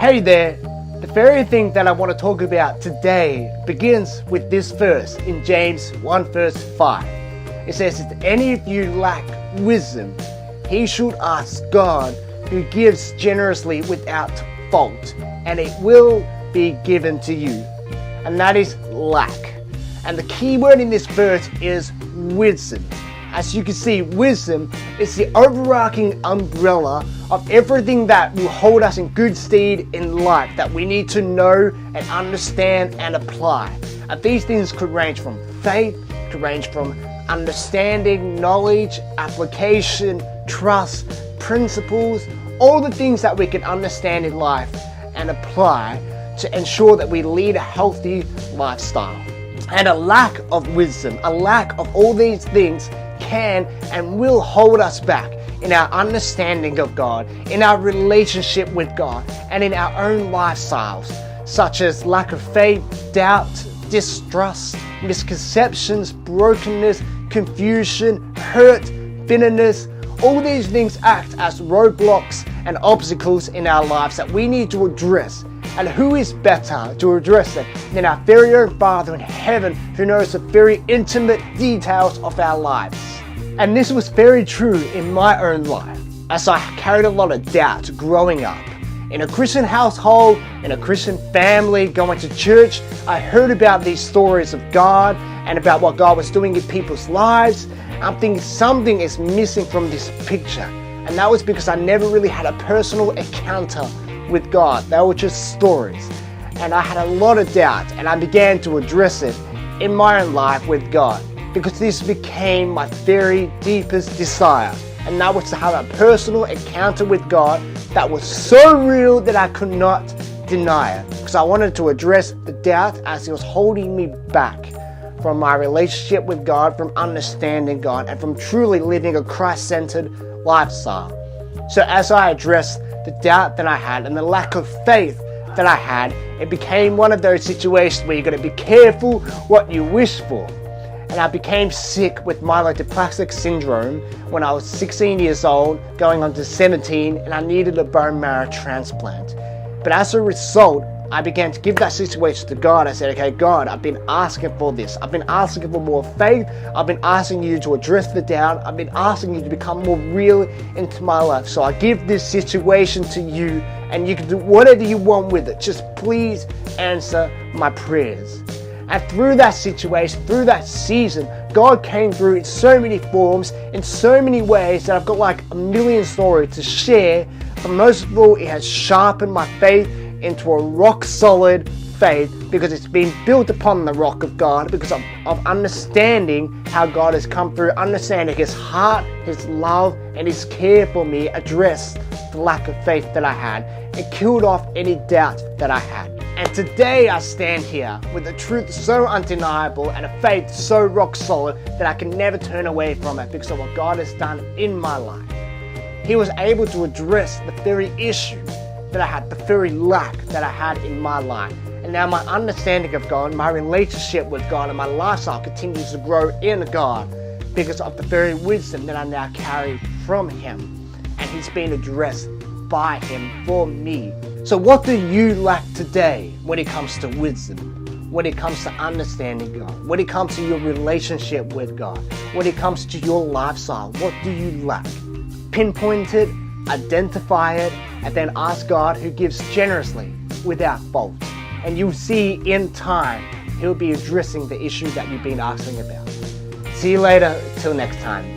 Hey there, the very thing that I want to talk about today begins with this verse in James 1 verse 5. It says, if any of you lack wisdom, he should ask God, who gives generously without fault, and it will be given to you. And that is lack. And the key word in this verse is wisdom. As you can see, wisdom is the overarching umbrella of everything that will hold us in good stead in life that we need to know and understand and apply. And these things could range from faith, could range from understanding, knowledge, application, trust, principles, all the things that we can understand in life and apply to ensure that we lead a healthy lifestyle. And a lack of wisdom, a lack of all these things can and will hold us back in our understanding of God, in our relationship with God, and in our own lifestyles, such as lack of faith, doubt, distrust, misconceptions, brokenness, confusion, hurt, bitterness. All these things act as roadblocks and obstacles in our lives that we need to address. And who is better to address it than our very own Father in heaven, who knows the very intimate details of our lives? And this was very true in my own life, as I carried a lot of doubt growing up. In a Christian household, in a Christian family, going to church, I heard about these stories of God and about what God was doing in people's lives. I'm thinking something is missing from this picture. And that was because I never really had a personal encounter with God. They were just stories. And I had a lot of doubt, and I began to address it in my own life with God, because this became my very deepest desire. And that was to have a personal encounter with God that was so real that I could not deny it. Because I wanted to address the doubt as it was holding me back from my relationship with God, from understanding God, and from truly living a Christ-centered lifestyle. So as I addressed the doubt that I had and the lack of faith that I had, it became one of those situations where you've got to be careful what you wish for. And I became sick with myelodysplastic syndrome when I was 16 years old, going on to 17, and I needed a bone marrow transplant. But as a result, I began to give that situation to God. I said, okay, God, I've been asking for this. I've been asking for more faith. I've been asking you to address the doubt. I've been asking you to become more real into my life. So I give this situation to you, and you can do whatever you want with it. Just please answer my prayers. And through that situation, through that season, God came through in so many forms, in so many ways, that I've got like a million stories to share. But most of all, it has sharpened my faith into a rock solid faith, because it's been built upon the rock of God, because of understanding how God has come through, understanding His heart, His love, and His care for me addressed the lack of faith that I had and killed off any doubt that I had. And today I stand here with a truth so undeniable and a faith so rock solid that I can never turn away from it because of what God has done in my life. He was able to address the very issue that I had, the very lack that I had in my life. And now my understanding of God, my relationship with God, and my lifestyle continues to grow in God because of the very wisdom that I now carry from Him. And He's been addressed by Him for me. So what do you lack today when it comes to wisdom? When it comes to understanding God? When it comes to your relationship with God? When it comes to your lifestyle? What do you lack? Pinpoint it, identify it, and then ask God, who gives generously without fault. And you'll see in time, He'll be addressing the issue that you've been asking about. See you later. Till next time.